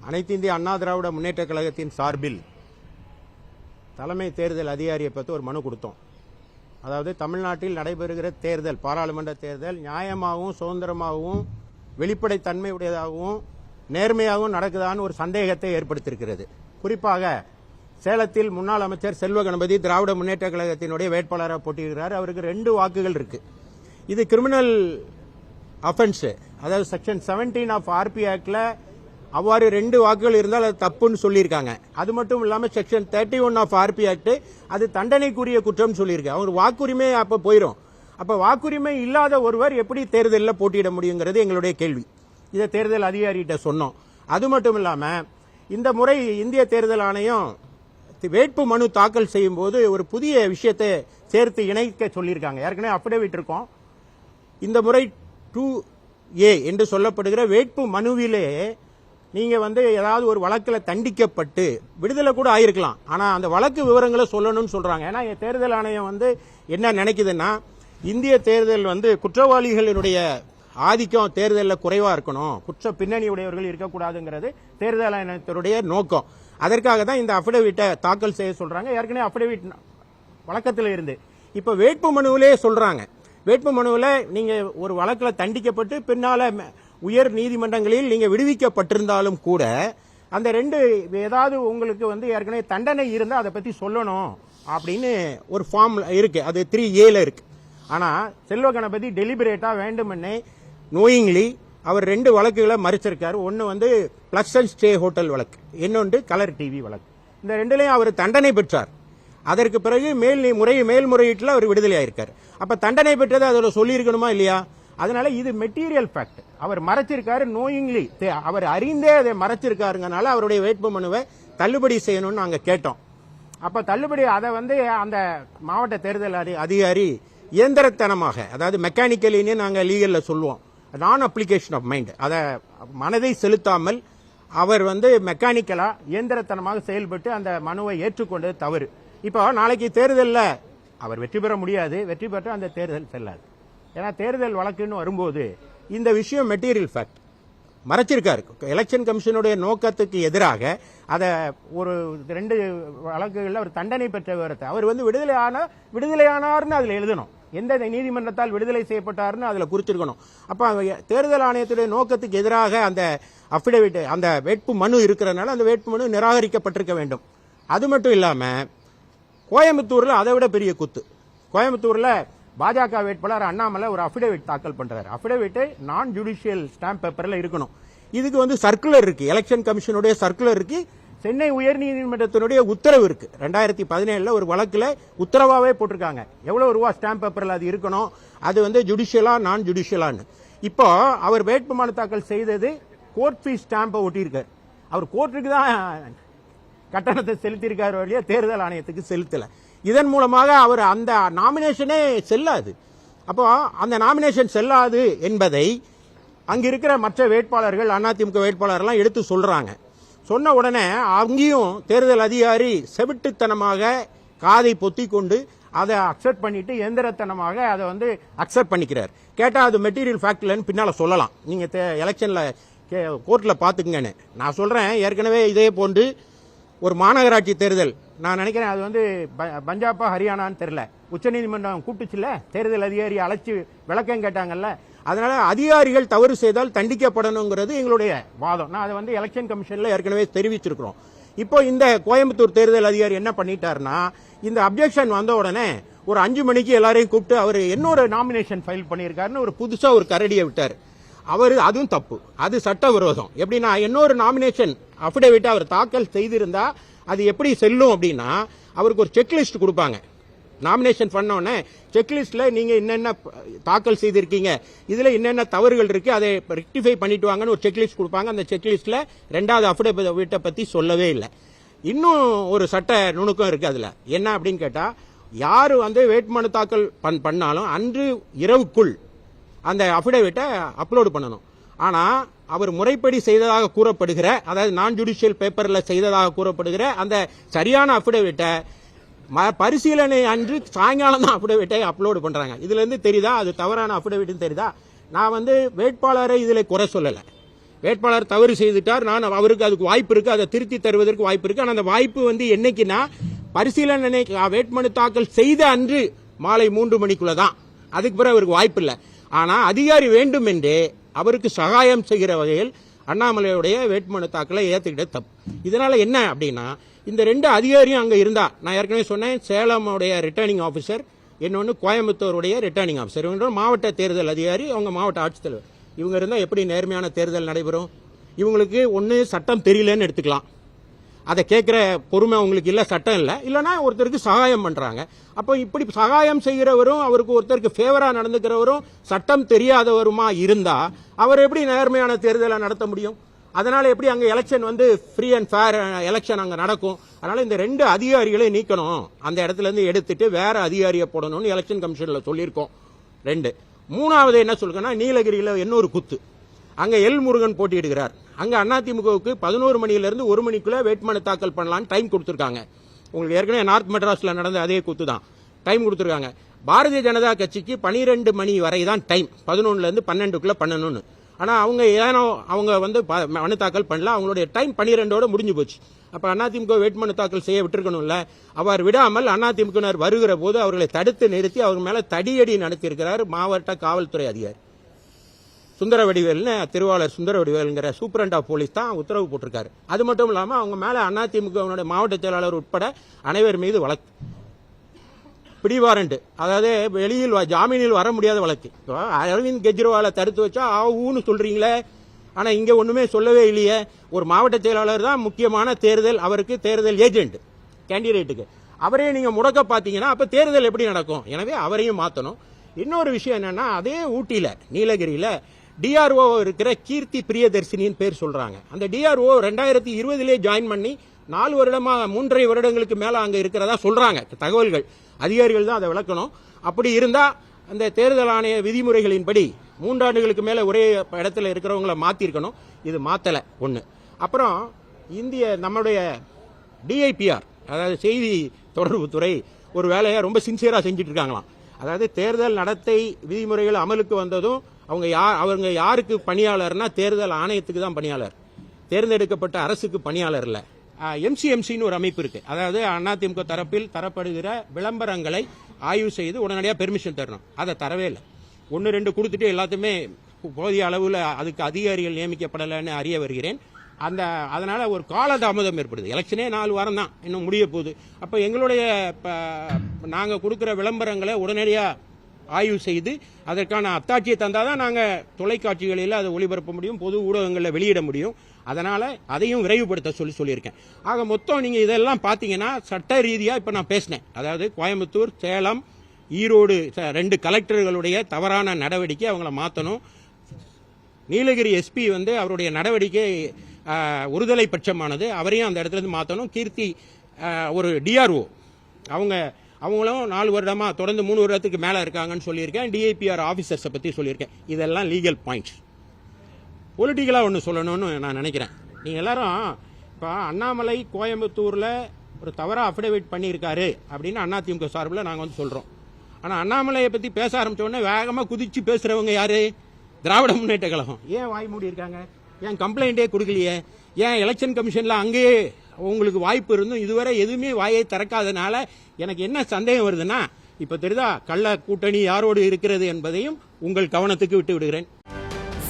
அனைத்து இந்திய அண்ணா திராவிட முன்னேற்ற கழகத்தின் சார்பில் தலைமை தேர்தல் அதிகாரியை பற்றி ஒரு மனு கொடுத்தோம். அதாவது தமிழ்நாட்டில் நடைபெறுகிற தேர்தல், பாராளுமன்ற தேர்தல் நியாயமாகவும் சுதந்திரமாகவும் வெளிப்படைத்தன்மையுடையதாகவும் நேர்மையாகவும் நடக்குதான்னு ஒரு சந்தேகத்தை ஏற்படுத்தியிருக்கிறது. குறிப்பாக சேலத்தில் முன்னாள் அமைச்சர் செல்வ கணபதி திராவிட முன்னேற்ற கழகத்தினுடைய வேட்பாளராக போட்டியிடுகிறார். அவருக்கு 2 வாக்குகள் இருக்கு. இது கிரிமினல் அஃபென்ஸ், அதாவது செக்ஷன் 17 ஆஃப் ஆர்பி ஆக்ட்ல அவ்வாறு 2 வாக்குகள் இருந்தால் அது தப்புன்னு சொல்லியிருக்காங்க. அது மட்டும் இல்லாமல் செக்ஷன் 31 ஆஃப் ஆர்பி ஆக்ட் அது தண்டனைக்குரிய குற்றம் சொல்லியிருக்கு. அவங்க வாக்குரிமை அப்ப போயிடும். அப்ப வாக்குரிமை இல்லாத ஒருவர் எப்படி தேர்தலில் போட்டியிட முடியுங்கிறது எங்களுடைய கேள்வி. இதை தேர்தல் அதிகாரிகிட்ட சொன்னோம். அது மட்டும் இல்லாம இந்த முறை இந்திய தேர்தல் ஆணையம் வேட்பு மனு தாக்கல் செய்யும் போது ஒரு புதிய விஷயத்தை சேர்த்து இணைக்க சொல்லியிருக்காங்க. ஏற்கனவே அபிடவிட் இருக்கும். இந்த முறை 2A என்று சொல்லப்படுகிற வேட்பு மனுவிலே நீங்க ஏதாவது ஒரு வழக்கில் தண்டிக்கப்பட்டு விடுதலை கூட ஆயிருக்கலாம். ஆனா அந்த வழக்கு விவரங்களை சொல்லணும்னு சொல்றாங்க. ஏன்னா தேர்தல் ஆணையம் என்ன நினைக்குதுன்னா, இந்திய தேர்தல் குற்றவாளிகளினுடைய ஆதிக்கம் தேர்தலில் குறைவா இருக்கணும், குற்ற பின்னணி உடையவர்கள் இருக்கக்கூடாதுங்கிறது தேர்தல் ஆணையத்தினுடைய நோக்கம். அதற்காக தான் இந்த அபிடவிட்டை தாக்கல் செய்ய சொல்றாங்க. ஏற்கனவே அபிடவிட் வழக்கத்தில் இருந்து இப்ப வேட்பு மனுவிலே சொல்றாங்க. வேட்பு மனுவில் நீங்க ஒரு வழக்கில் தண்டிக்கப்பட்டு பின்னால உயர் நீதிமன்றங்களில் நீங்க விடுவிக்கப்பட்டிருந்தாலும் கூட அந்த 2 ஏதாவது உங்களுக்கு ஏற்கனவே தண்டனை இருந்தா அதை பத்தி சொல்லணும் அப்படின்னு ஒரு ஃபார்ம் இருக்கு. அது 3A இருக்கு. ஆனா செல்வ கணபதி டெலிபரேட்டா வேண்டுமென்னே நோயிங்லி அவர் 2 வழக்குகளை மறைச்சிருக்காரு. ஒன்னு பிளஸ் அண்ட் ஸ்டே ஹோட்டல் வழக்கு, இன்னொன்று கலர் டிவி வழக்கு. இந்த 2லயும் அவர் தண்டனை பெற்றார். அதற்கு பிறகு மேல்முறையீட்டில் அவர் விடுதலை ஆயிருக்காரு. அப்ப தண்டனை பெற்றது அதோட சொல்லியிருக்கணுமா இல்லையா? அதனால இது மெட்டீரியல் ஃபேக்ட். அவர் மறைச்சிருக்காரு, நோயிங்லி அவர் அறிந்தே அதை மறைச்சிருக்காருங்கனால அவருடைய வேட்பு மனுவை தள்ளுபடி செய்யணும்னு நாங்க கேட்டோம். அப்ப தள்ளுபடி அதை அந்த மாவட்ட தேர்தல் அதிகாரி இயந்திரத்தனமாக, அதாவது மெக்கானிக்கலின்னு நாங்க லீகல்ல சொல்லுவோம், நான் அப்ளிகேஷன் ஆஃப் மைண்ட், அதை மனதை செலுத்தாமல் அவர் மெக்கானிக்கலா இயந்திரத்தனமாக செயல்பட்டு அந்த மனுவை ஏற்றுக்கொண்டது தவறு. இப்போ நாளைக்கு தேர்தலில் அவர் வெற்றி பெற முடியாது, வெற்றி பெற்ற அந்த தேர்தல் செல்லாது. ஏன்னா தேர்தல் வழக்குன்னு வரும்போது இந்த விஷயம் மெட்டீரியல் ஃபேக்ட் மறைச்சிருக்காரு. எலெக்ஷன் கமிஷனுடைய நோக்கத்துக்கு எதிராக அதை ஒரு 2 வழக்குகளில் அவர் தண்டனை பெற்ற விவரத்தை அவர் விடுதலையானார்னு அதில் எழுதணும். எந்த நீதிமன்றத்தால் விடுதலை செய்யப்பட்டார்னு அதில் குறிச்சிருக்கணும். அப்ப தேர்தல் ஆணையத்துடைய நோக்கத்துக்கு எதிராக அந்த அபிடவிட், அந்த வேட்பு மனு இருக்கிறதுனால அந்த வேட்பு மனு நிராகரிக்கப்பட்டிருக்க வேண்டும். அது மட்டும் இல்லாம கோயம்புத்தூர்ல அதை விட பெரிய குத்து. கோயம்புத்தூர்ல பாஜக வேட்பாளர் அண்ணாமலை ஒரு அபிடவிட் தாக்கல் பண்றாரு. அபிடவிட் நான் ஜுடிஷியல் ஸ்டாம்ப் பேப்பர்ல இருக்கணும். இதுக்கு சர்க்குலர் இருக்கு, எலெக்ஷன் கமிஷனுடைய சர்க்குலர் இருக்கு, சென்னை உயர்நீதிமன்றத்தினுடைய உத்தரவு இருக்கு. 2017 ஒரு வழக்குல உத்தரவாவே போட்டிருக்காங்க எவ்வளவு ரூபா ஸ்டாம்ப் பேப்பர்ல அது இருக்கணும், அது ஜுடிஷியலா நான் ஜுடிஷியலான்னு. இப்போ அவர் வேட்பு மனு தாக்கல் செய்தது கோர்ட் ஃபீஸ் ஸ்டாம்பை ஒட்டியிருக்காரு. அவர் கோர்ட்டுக்கு தான் கட்டணத்தை செலுத்தியிருக்காரு வழியா தேர்தல் ஆணையத்துக்கு செலுத்தல. இதன் மூலமாக அவர் அந்த நாமினேஷனே செல்லாது. அப்போ அந்த நாமினேஷன் செல்லாது என்பதை அங்க இருக்கிற மற்ற வேட்பாளர்கள், அதிமுக வேட்பாளர்கள் எடுத்து சொல்றாங்க. சொன்ன உடனே அங்கேயும் தேர்தல் அதிகாரி செவிட்டுத்தனமாக காதை பொத்தி கொண்டு அதை அக்செப்ட் பண்ணிட்டு எந்திரத்தனமாக அதை அக்செப்ட் பண்ணிக்கிறார். கேட்டா அது மெட்டீரியல் ஃபேக்ட் இல்லைன்னு பின்னால சொல்லலாம். நீங்க எலெக்ஷன்ல கோர்ட்ல பாத்துக்கங்கன்னு நான் சொல்றேன். ஏற்கனவே இதே போன்று ஒரு மாநகராட்சி தேர்தல், நான் நினைக்கிறேன் அது பஞ்சாபா ஹரியானான்னு தெரியல, உச்சநீதிமன்றம் கூப்பிட்டுச்சுல, தேர்தல் அதிகாரி அழைச்சு விளக்கம் கேட்டாங்கல்ல. அதனால அதிகாரிகள் தவறு செய்தால் தண்டிக்கப்படணுங்கிறது எங்களுடைய வாதம். நான் அதை எலெக்ஷன் கமிஷன்ல ஏற்கனவே தெரிவிச்சிருக்கிறோம். இப்போ இந்த கோயம்புத்தூர் தேர்தல் அதிகாரி என்ன பண்ணிட்டாருன்னா, இந்த அப்ஜெக்ஷன் வந்த உடனே ஒரு 5 மணிக்கு எல்லாரையும் கூப்பிட்டு அவர் இன்னொரு நாமினேஷன் ஃபைல் பண்ணியிருக்காருன்னு ஒரு புதுசா ஒரு கரடியை விட்டார். அதுவும் தப்பு, அது சட்டவிரோதம். எப்படின்னா இன்னொரு நாமினேஷன் அபிடவிட் அவர் தாக்கல் செய்திருந்தா அது எப்படி செல்லும் அப்படின்னா, அவருக்கு ஒரு செக்லிஸ்ட் கொடுப்பாங்க. நாமினேஷன் பண்ண உடனே செக்லிஸ்ட்ல நீங்க என்னென்ன தாக்கல் செய்திருக்கீங்க, இதுல என்னென்ன தவறுகள் இருக்கு, அதை ரெக்டிஃபை பண்ணிட்டு வாங்கன்னு ஒரு செக்லிஸ்ட் கொடுப்பாங்க. அந்த செக்லிஸ்ட்ல 2வது அபிடவிட்டை பத்தி சொல்லவே இல்லை. இன்னும் ஒரு சட்ட நுணுக்கம் இருக்கு அதுல. என்ன அப்படின்னு கேட்டா, யாரு வேட்புமனு தாக்கல் பண்ணாலும் அன்று இரவுக்குள் அந்த அபிடவிட்டை அப்லோடு பண்ணணும். ஆனா அவர் முறைப்படி செய்ததாக கூறப்படுகிற, அதாவது நான் ஜுடிஷியல் பேப்பர்ல செய்ததாக கூறப்படுகிற அந்த சரியான அபிடவிட்டை பரிசீலனை அன்று சாயங்காலம் தான் அபிடவிட்டை அப்லோடு பண்றாங்க. இதுல இருந்து தெரியுதா அது தவறான அபிடவிட் தெரியுதா? நான் வேட்பாளரை இதுல குறை சொல்லல. வேட்பாளர் தவறு செய்துட்டார், நான் அவருக்கு அதுக்கு வாய்ப்பு இருக்கு, அதை திருத்தி தருவதற்கு வாய்ப்பு இருக்கு. ஆனால் அந்த வாய்ப்பு என்னைக்குன்னா பரிசீலனை வேட்புமனு தாக்கல் செய்த அன்று மாலை 3 மணிக்குள்ள தான். அதுக்கு பிறகு அவருக்கு வாய்ப்பு இல்லை. ஆனால் அதிகாரி வேண்டும் என்றே அவருக்கு சகாயம் செய்கிற வகையில் அண்ணாமலையுடைய வேட்புமனு தாக்கலை ஏற்றுக்கிட்ட தப்பு. இதனால என்ன அப்படின்னா, இந்த 2 அதிகாரியும் அங்கே இருந்தா, நான் ஏற்கனவே சொன்னேன், சேலமுடைய ரிட்டர்னிங் ஆஃபீஸர், இன்னொன்று கோயம்புத்தூருடைய ரிட்டர்னிங் ஆஃபீஸர், இவங்க மாவட்ட தேர்தல் அதிகாரி, அவங்க மாவட்ட ஆட்சித்தலைவர். இவங்க இருந்தால் எப்படி நேர்மையான தேர்தல் நடைபெறும்? இவங்களுக்கு ஒன்று சட்டம் தெரியலன்னு எடுத்துக்கலாம், அதை கேட்குற பொறுமை அவங்களுக்கு இல்லை, சட்டம் இல்லை, இல்லைனா ஒருத்தருக்கு சகாயம் பண்ணுறாங்க. அப்போ இப்படி சகாயம் செய்கிறவரும் அவருக்கு ஒருத்தருக்கு ஃபேவராக நடந்துக்கிறவரும் சட்டம் தெரியாதவருமா இருந்தால் அவர் எப்படி நேர்மையான தேர்தலை நடத்த முடியும்? அதனால எப்படி அங்கே election free and fair election அங்கே நடக்கும்? அதனால இந்த 2 அதிகாரிகளை நீக்கணும், அந்த இடத்துல இருந்து எடுத்துட்டு வேற அதிகாரியை போடணும்னு எலெக்ஷன் கமிஷனில் சொல்லியிருக்கோம். 2. 3வது என்ன சொல்லுங்கன்னா, நீலகிரியில் இன்னொரு குத்து, அங்கே எல் முருகன் போட்டியிடுகிறார். அங்கே அதிமுகவுக்கு 11 மணியிலிருந்து 1 மணிக்குள்ள வேட்புமனு தாக்கல் பண்ணலான்னு டைம் கொடுத்துருக்காங்க. உங்களுக்கு ஏற்கனவே நார்த் மெட்ராஸில் நடந்த அதே குத்து தான், டைம் கொடுத்துருக்காங்க. பாரதிய ஜனதா கட்சிக்கு 12 மணி வரை தான் டைம், 11லேருந்து 12க்குள்ள பண்ணணும்னு. ஆனால் அவங்க ஏனோ மனு தாக்கல் பண்ணல, அவங்களுடைய டைம் 12ஓட முடிஞ்சு போச்சு. அப்போ அதிமுக வேட்புமனு தாக்கல் செய்ய விட்டுருக்கணும்ல. அவர் விடாமல் அதிமுகவினர் வருகிற போது அவர்களை தடுத்து நிறுத்தி அவர் மேலே தடியடி நடத்தியிருக்கிறார் மாவட்ட காவல்துறை அதிகாரி சுந்தரவடிவேல்னு, திருவாளர் சுந்தரவடிவேலுங்கிற சூப்பரண்ட் ஆஃப் போலீஸ் தான் உத்தரவு போட்டிருக்காரு. அது மட்டும் இல்லாமல் அவங்க மேலே அதிமுக மாவட்ட செயலாளர் உட்பட அனைவர் மீது வழக்கு, பிடிவாரண்ட், அதாவது வெளியில் ஜாமீனில் வர முடியாத வழக்கு. அரவிந்த் கெஜ்ரிவாலை தடுத்து வச்சா ஆவுன்னு சொல்றீங்களே, ஆனால் இங்கே ஒன்றுமே சொல்லவே இல்லையே. ஒரு மாவட்ட செயலாளர் தான் முக்கியமான தேர்தல், அவருக்கு தேர்தல் ஏஜென்ட் கேண்டிடேட்டுக்கு, அவரே நீங்கள் முடக்க பார்த்தீங்கன்னா அப்போ தேர்தல் எப்படி நடக்கும்? எனவே அவரையும் மாற்றணும். இன்னொரு விஷயம் என்னன்னா, அதே ஊட்டியில் நீலகிரியில் டிஆர்ஓ இருக்கிற கீர்த்தி பிரியதர்சினின்னு பேர் சொல்றாங்க. அந்த டிஆர்ஓ 2020 ஜாயின் பண்ணி 4 வருடமா 3.5 வருடங்களுக்கு மேல அங்க இருக்கிறதா சொல்றாங்க தகவல்கள். அதிகாரிகள் தான் அதை விளக்கணும். அப்படி இருந்தா அந்த தேர்தல் ஆணைய விதிமுறைகளின்படி 3 ஆண்டுகளுக்கு மேல ஒரே இடத்துல இருக்கிறவங்களை மாத்திருக்கணும். இது மாத்தல ஒண்ணு. அப்புறம் நம்முடைய டிஐபிஆர், அதாவது செய்தி தொடர்பு துறை, ஒரு வேலையை ரொம்ப சின்சியரா செஞ்சுட்டு இருக்காங்களாம். அதாவது தேர்தல் நடத்தை விதிமுறைகள் அமலுக்கு வந்ததும் அவங்க யாருக்கு பணியாளர்னா தேர்தல் ஆணையத்துக்கு தான் பணியாளர், தேர்ந்தெடுக்கப்பட்ட அரசுக்கு பணியாளர் இல்ல. எம்சிஎம்சின்னு ஒரு அமைப்பு இருக்கு. அதாவது அதிமுக தரப்பில் தரப்படுகிற விளம்பரங்களை ஆய்வு செய்து உடனடியாக பெர்மிஷன் தரணும். அதை தரவே இல்லை. 1-2 கொடுத்துட்டு எல்லாத்தையுமே போதிய அளவில் அதுக்கு அதிகாரிகள் நியமிக்கப்படலைன்னு அறிய வருகிறேன். அதனால ஒரு காலதாமதம் ஏற்படுது. எலெக்ஷனே 4 வாரம் தான் இன்னும் முடிய போகுது. அப்போ எங்களுடைய நாங்கள் கொடுக்குற விளம்பரங்களை உடனடியாக ஆய்வு செய்து அதற்கான அத்தாட்சியை தந்தாதான் நாங்கள் தொலைக்காட்சிகளில் அதை ஒளிபரப்ப முடியும், பொது ஊடகங்களில் வெளியிட முடியும். அதனால அதையும் விரைவுபடுத்த சொல்லியிருக்கேன். ஆக மொத்தம் நீங்க இதெல்லாம் பாத்தீங்கன்னா சட்ட ரீதியா இப்ப நான் பேசினேன். அதாவது கோயம்புத்தூர், சேலம், ஈரோடு 2 கலெக்டர்களுடைய தவறான நடவடிக்கை அவங்கள மாற்றணும். நீலகிரி எஸ்பி அவருடைய நடவடிக்கை ஒருதலை பட்சமானது, அவரையும் அந்த இடத்துல இருந்து மாற்றணும். கீர்த்தி ஒரு டிஆர்ஓ, அவங்களும் 4 வருடமா தொடர்ந்து 3 வருடத்துக்கு மேல இருக்காங்கன்னு சொல்லியிருக்கேன். டிஐபிஆர் ஆபீசர்ஸை பத்தி சொல்லியிருக்கேன். இதெல்லாம் லீகல் பாயிண்ட்ஸ். பொலிட்டிக்கலா ஒன்று சொல்லணும்னு நான் நினைக்கிறேன். நீங்க எல்லாரும் இப்போ அண்ணாமலை கோயம்புத்தூர்ல ஒரு தவறா அஃபிடவிட் பண்ணியிருக்காரு அப்படின்னு அதிமுக சார்பில் நாங்கள் சொல்றோம். ஆனால் அண்ணாமலையை பத்தி பேச ஆரம்பிச்ச உடனே வேகமாக குதிச்சு பேசுறவங்க யாரு? திராவிட முன்னேற்ற கழகம். ஏன் வாய் மூடி இருக்காங்க? ஏன் கம்ப்ளைண்டே கொடுக்கலையே? ஏன் எலெக்ஷன் கமிஷன்ல அங்கேயே உங்களுக்கு வாய்ப்பு இருந்தும் இதுவரை எதுவுமே வாயை திறக்காதனால எனக்கு என்ன சந்தேகம் வருதுன்னா, இப்ப தெரியுதா கள்ள கூட்டணி யாரோடு இருக்கிறது என்பதையும் உங்கள் கவனத்துக்கு விட்டு விடுகிறேன்.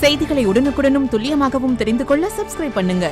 செய்திகளை உடனுக்குடனும் துல்லியமாகவும் தெரிந்து கொள்ள சப்ஸ்கிரைப் பண்ணுங்க.